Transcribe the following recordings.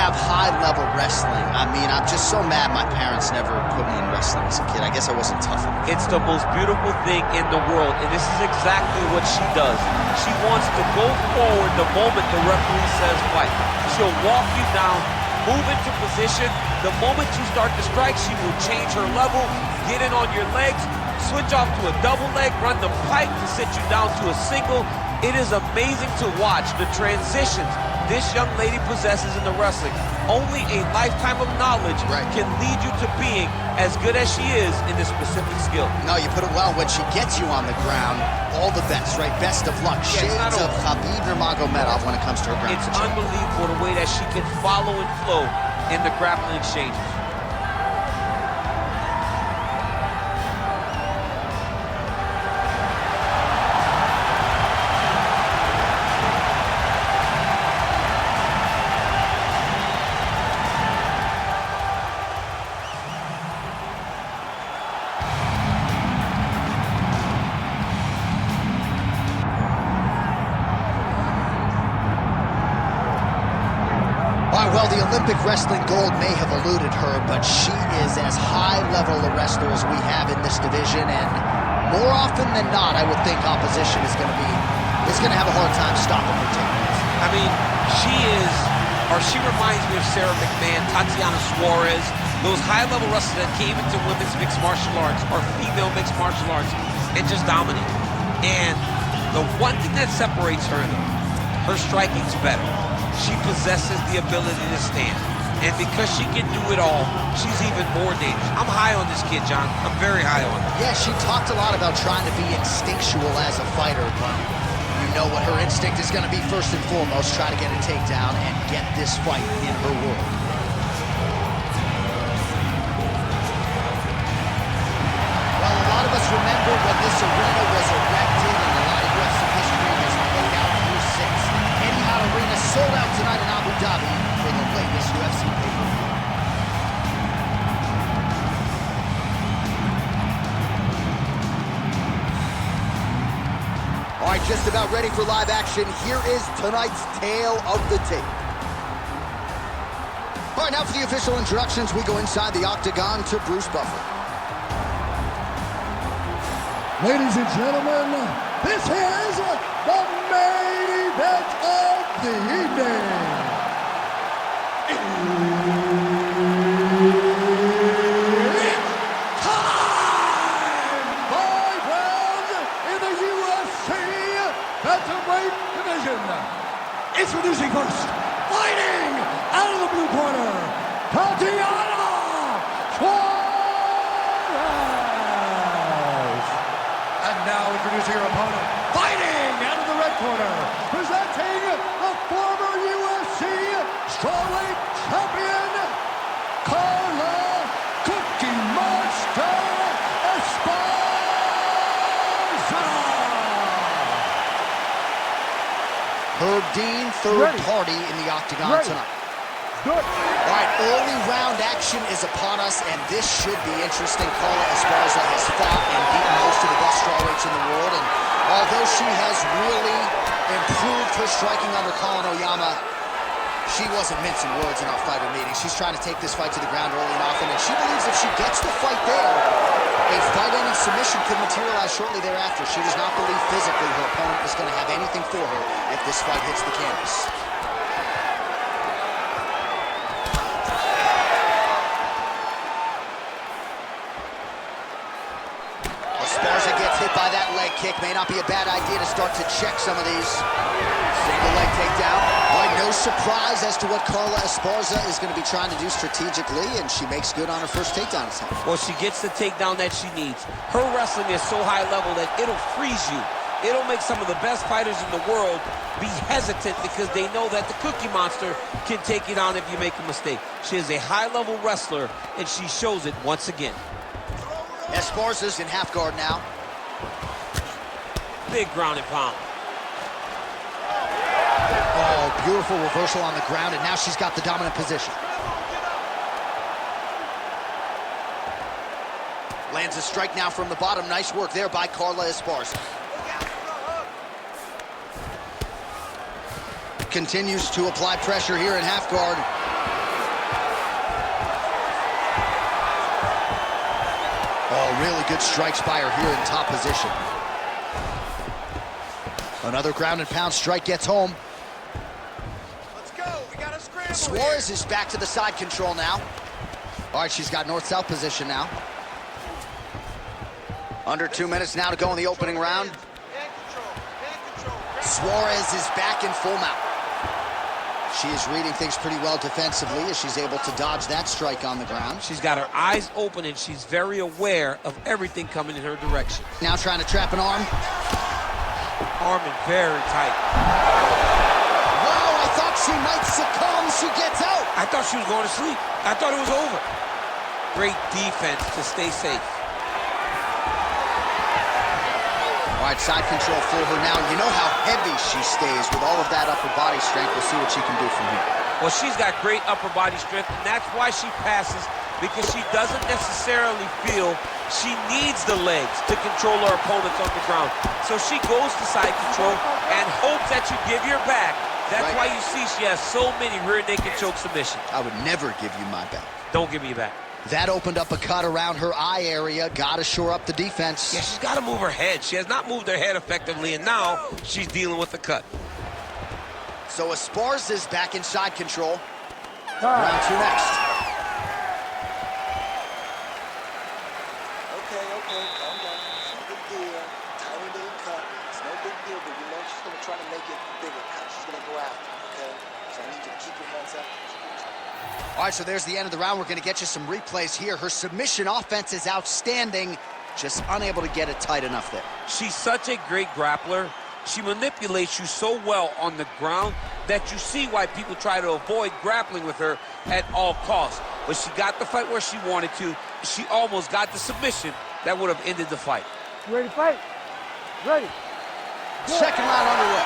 have high-level wrestling. I mean, I'm just so mad my parents never put me in wrestling as a kid. I guess I wasn't tough enough. It's the most beautiful thing in the world, and this is exactly what she does. She wants to go forward the moment the referee says fight. She'll walk you down, move into position. The moment you start to strike, she will change her level, get in on your legs, switch off to a double leg, run the pike to sit you down to a single. It is amazing to watch the transitions this young lady possesses in the wrestling. Only a lifetime of knowledge can lead you to being as good as she is in this specific skill. No, you put it well. When she gets you on the ground, all the best, right? Best of luck. Yeah, Shades of Khabib Nurmagomedov when it comes to her ground. It's unbelievable the way that she can follow and flow in the grappling exchanges. Well, the Olympic wrestling gold may have eluded her, but she is as high-level a wrestler as we have in this division, and more often than not, I would think opposition is going to have a hard time stopping her takedowns. I mean, she reminds me of Sarah McMahon, Tatiana Suarez, those high-level wrestlers that came into women's mixed martial arts or female mixed martial arts and just dominate. And the one thing that separates her, though, her striking's better. She possesses the ability to stand. And because she can do it all, she's even more dangerous. I'm high on this kid, John. I'm very high on her. Yeah, she talked a lot about trying to be instinctual as a fighter, but you know what her instinct is going to be first and foremost, try to get a takedown and get this fight in her world. Well, a lot of us remember when this arena was erected, and a lot of UFC history has played out here since. Arena sold out tonight in Abu Dhabi for the latest UFC pay-per-view. All right, just about ready for live action. Here is tonight's tale of the tape. All right, now for the official introductions, we go inside the octagon to Bruce Buffer. Ladies and gentlemen, this is the main event of the evening. It's time! 5 rounds in the UFC Featherweight Division. Introducing first, fighting out of the blue corner, Tatiana Suarez. And now introducing her opponent, fighting out of the red corner, presenting the former UFC strawweight champion, Carla Cookie Monster Esparza. Herb Dean, third party in the octagon tonight. Good. All right, early round action is upon us, and this should be interesting. Carla Esparza has fought and beaten most of the best strawweights in the world, and although she has really improved her striking under Colin Oyama, she wasn't mincing words in our fighter meeting. She's trying to take this fight to the ground early and often, and she believes if she gets the fight there, a fight-ending submission could materialize shortly thereafter. She does not believe physically her opponent is going to have anything for her if this fight hits the canvas. Esparza gets hit by that leg kick. May not be a bad idea to start to check some of these. Single leg takedown. Boy, no surprise as to what Carla Esparza is going to be trying to do strategically, and she makes good on her first takedown attempt. Well, she gets the takedown that she needs. Her wrestling is so high level that it'll freeze you. It'll make some of the best fighters in the world be hesitant because they know that the Cookie Monster can take you down if you make a mistake. She is a high-level wrestler, and she shows it once again. Esparza's in half guard now. Big ground and pound. Oh, beautiful reversal on the ground, and now she's got the dominant position. Lands a strike now from the bottom. Nice work there by Carla Esparza. Continues to apply pressure here in half guard. Oh, really good strikes by her here in top position. Another ground and pound strike gets home. Let's go. We got a scramble. Suarez is back to the side control now. All right, she's got north-south position now. Under 2 minutes now to go in the opening round. Suarez is back in full mount. She is reading things pretty well defensively as she's able to dodge that strike on the ground. She's got her eyes open and she's very aware of everything coming in her direction. Now trying to trap an arm. Arm in very tight. Wow, I thought she might succumb. She gets out. I thought she was going to sleep. I thought it was over. Great defense to stay safe. All right, side control for her now. You know how heavy she stays with all of that upper body strength. We'll see what she can do from here. Well, she's got great upper body strength, and that's why she passes, because she doesn't necessarily feel she needs the legs to control her opponents on the ground. So she goes to side control and hopes that you give your back. That's why you see she has so many rear naked choke submissions. I would never give you my back. Don't give me your back. That opened up a cut around her eye area. Got to shore up the defense. Yeah, she's got to move her head. She has not moved her head effectively, and now she's dealing with the cut. So Esparza is back in side control. Round two next. Okay, calm down. It's no big deal. Tiny little cut. It's no big deal, but you know she's going to try to make it bigger. Now she's going to go after it, okay? So I need you to keep your hands up. All right, so there's the end of the round. We're going to get you some replays here. Her submission offense is outstanding. Just unable to get it tight enough there. She's such a great grappler. She manipulates you so well on the ground that you see why people try to avoid grappling with her at all costs. But she got the fight where she wanted to. She almost got the submission that would have ended the fight. You ready to fight? Ready. Good. Second round underway.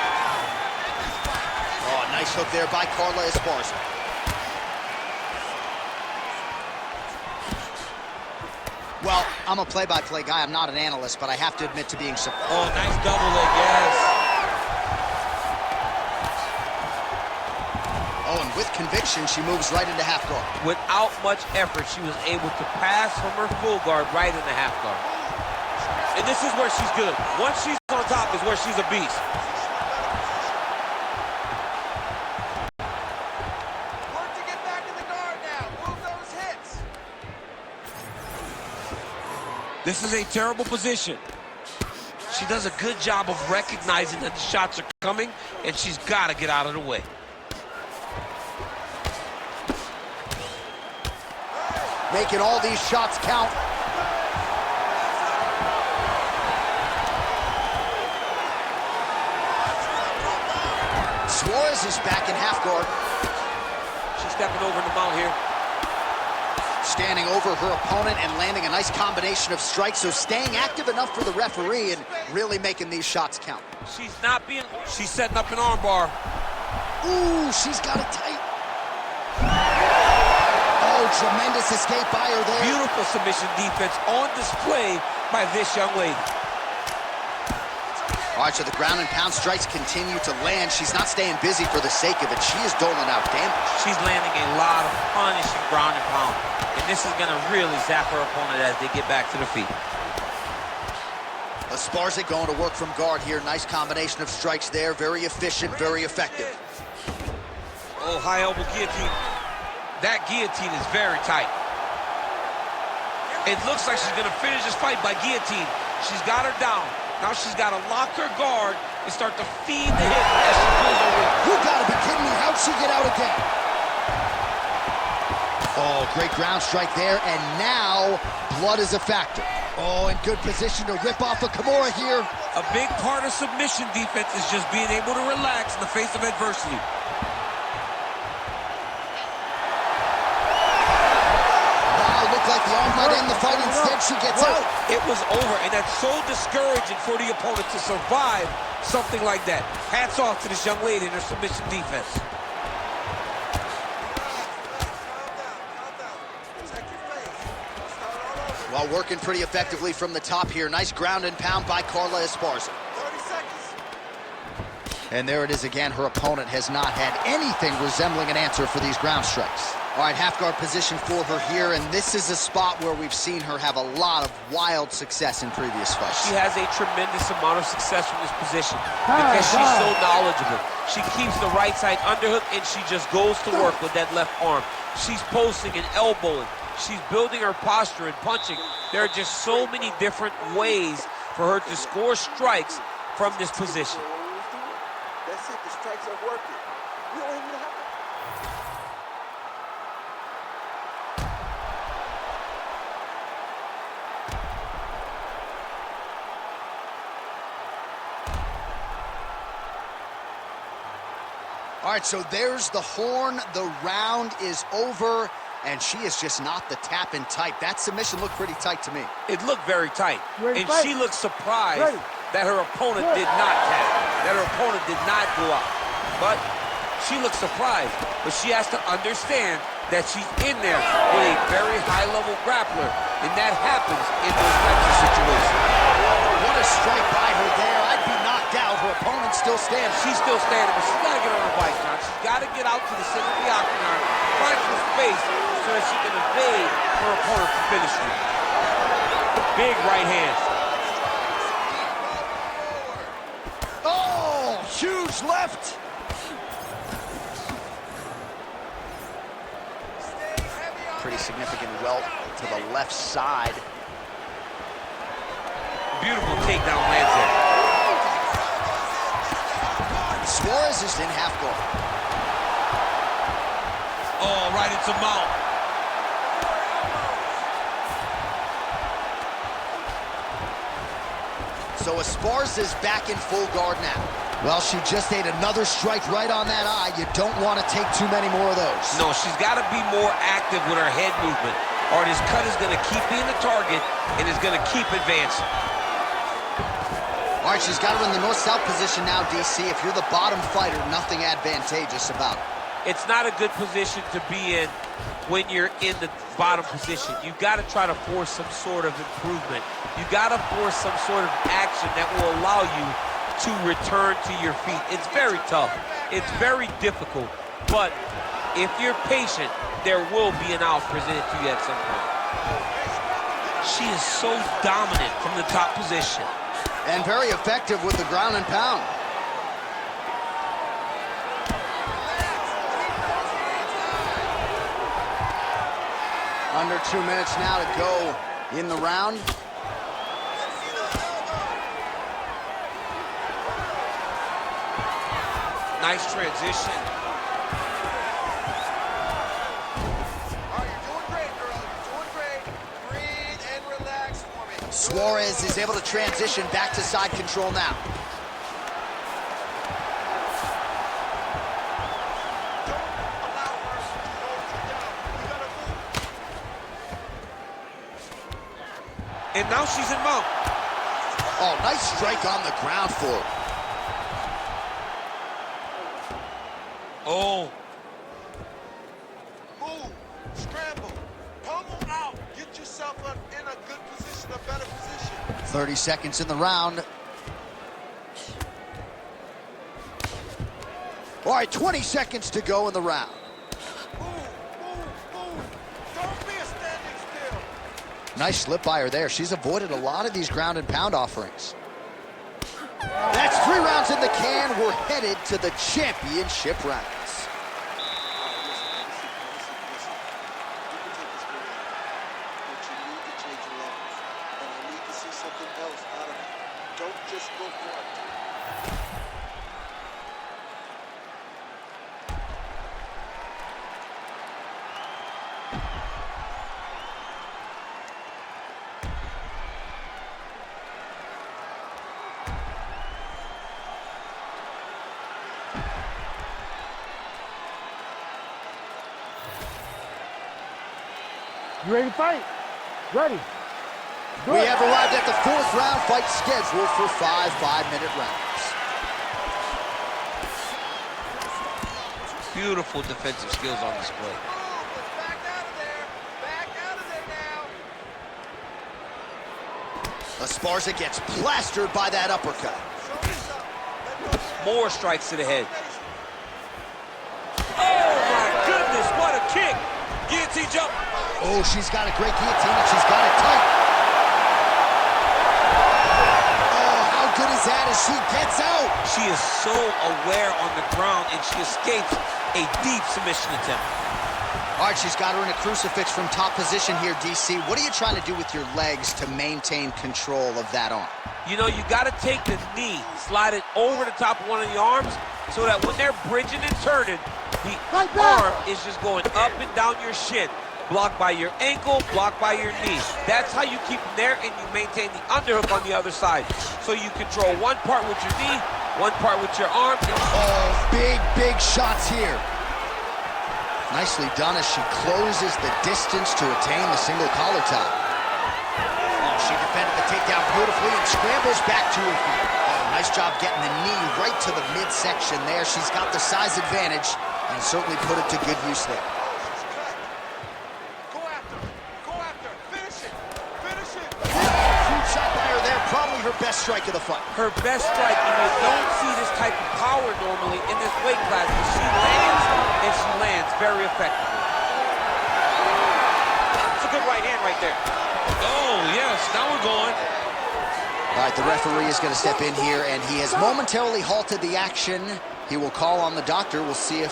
Oh, nice hook there by Carla Esparza. Well, I'm a play-by-play guy. I'm not an analyst, but I have to admit to being surprised. Oh, nice double leg, yes. Oh, and with conviction, she moves right into half guard. Without much effort, she was able to pass from her full guard right into half guard. And this is where she's good. Once she's on top is where she's a beast. Work to get back in the guard now. Move those hits. This is a terrible position. She does a good job of recognizing that the shots are coming, and she's got to get out of the way. Making all these shots count. Suarez is back in half guard. She's stepping over in the mount here. Standing over her opponent and landing a nice combination of strikes, so staying active enough for the referee and really making these shots count. She's setting up an armbar. Ooh, she's got it tight. Oh, tremendous escape by her there. Beautiful submission defense on display by this young lady. All right, so the ground and pound strikes continue to land. She's not staying busy for the sake of it. She is doling out damage. She's landing a lot of punishing ground and pound. And this is going to really zap her opponent as they get back to the feet. Esparza going to work from guard here. Nice combination of strikes there. Very efficient, very effective. Oh, high elbow guillotine. That guillotine is very tight. It looks like she's going to finish this fight by guillotine. She's got her down. Now she's got to lock her guard and start to feed the hit as she pulls her weight. You gotta be kidding me. How'd she get out again? Oh, great ground strike there, and now blood is a factor. Oh, in good position to rip off a Kimura here. A big part of submission defense is just being able to relax in the face of adversity. Like the arm might end the fight, instead she gets out. It was over, and that's so discouraging for the opponent to survive something like that. Hats off to this young lady in her submission defense. Well, working pretty effectively from the top here. Nice ground and pound by Carla Esparza. 30 seconds. And there it is again. Her opponent has not had anything resembling an answer for these ground strikes. All right, half guard position for her here, and this is a spot where we've seen her have a lot of wild success in previous fights. She has a tremendous amount of success from this position because she's so knowledgeable. She keeps the right side underhook, and she just goes to work with that left arm. She's posting and elbowing. She's building her posture and punching. There are just so many different ways for her to score strikes from this position. That's it, the strikes are working. You don't even have to. All right, so there's the horn. The round is over, and she is just not the tap-in type. That submission looked pretty tight to me. It looked very tight, and she looked surprised that her opponent did not tap, that her opponent did not go out. But she looked surprised, but she has to understand that she's in there with a very high-level grappler, and that happens in those types of situations. What a strike by her there. I'd be knocked out. Her opponent still stands. She's still standing, but she's got to get on her bike now. She's got to get out to the center of the octagon, find some space so that she can evade her opponent from finishing. Big right hand. Oh, huge left. Pretty significant welt to the left side. Beautiful takedown lands there. Suarez is in half guard. Oh, right into mount. So Esparza is back in full guard now. Well, she just ate another strike right on that eye. You don't want to take too many more of those. No, she's got to be more active with her head movement, or this cut is going to keep being the target and is going to keep advancing. All right, she's got her in the north-south position now, DC. If you're the bottom fighter, nothing advantageous about it. It's not a good position to be in when you're in the bottom position. You've got to try to force some sort of improvement. You've got to force some sort of action that will allow you to return to your feet. It's very tough. It's very difficult. But if you're patient, there will be an out presented to you at some point. She is so dominant from the top position. And very effective with the ground and pound. Under 2 minutes now to go in the round. Nice transition. All right, you're doing great, girl. You're doing great. Breathe and relax for me. Suarez is able to transition back to side control now. And now she's in mount. Oh, nice strike on the ground for her. Oh. Move, scramble, pummel out. Get yourself in a good position, a better position. 30 seconds in the round. All right, 20 seconds to go in the round. Move. Don't be a standing still. Nice slip by her there. She's avoided a lot of these ground and pound offerings. That's 3 rounds in the can. We're headed to the championship rounds. Don't just go for it. You ready to fight? Ready. We have arrived at the 4th round, fight scheduled for 5 5-minute rounds. Beautiful defensive skills on display. Back out of there. Back out of there now. Esparza gets plastered by that uppercut. Show me something. More strikes to the head. Oh my goodness, what a kick! Oh, she's got a great guillotine, and she's got it tight. Oh, how good is that as she gets out? She is so aware on the ground, and she escapes a deep submission attempt. All right, she's got her in a crucifix from top position here, DC. What are you trying to do with your legs to maintain control of that arm? You know, you got to take the knee, slide it over the top of one of the arms, so that when they're bridging and turning, the arm is just going up and down your shin. Blocked by your ankle, blocked by your knee. That's how you keep them there, and you maintain the underhook on the other side. So you control one part with your knee, one part with your arm. Oh, big shots here. Nicely done as she closes the distance to attain the single collar tie. Oh, she defended the takedown beautifully and scrambles back to her feet. Oh, nice job getting the knee right to the midsection there. She's got the size advantage and certainly put it to good use there. Go after her. Go after her. Finish it. Finish it. Huge shot by her there. Probably her best strike of the fight. Her best strike, and you don't see this type of power normally in this weight class, but she lands, and she lands very effectively. It's a good right hand right there. Oh, yes, now we're going. All right, the referee is going to step in here, and he has momentarily halted the action. He will call on the doctor. We'll see if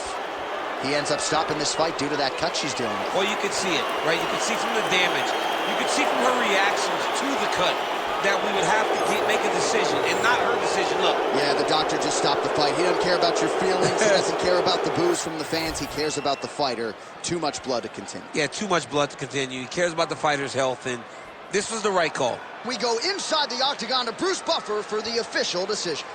he ends up stopping this fight due to that cut she's dealing with. Well, you could see it, right? You could see from the damage. You could see from her reactions to the cut that we would have to make a decision, and not her decision. Look. Yeah, the doctor just stopped the fight. He doesn't care about your feelings. He doesn't care about the boos from the fans. He cares about the fighter. Too much blood to continue. Yeah, too much blood to continue. He cares about the fighter's health, and this was the right call. We go inside the octagon to Bruce Buffer for the official decision.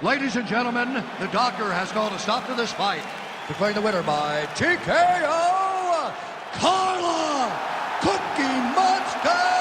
Ladies and gentlemen, the doctor has called a stop to this fight, declaring the winner by TKO, Carla Cookie Monster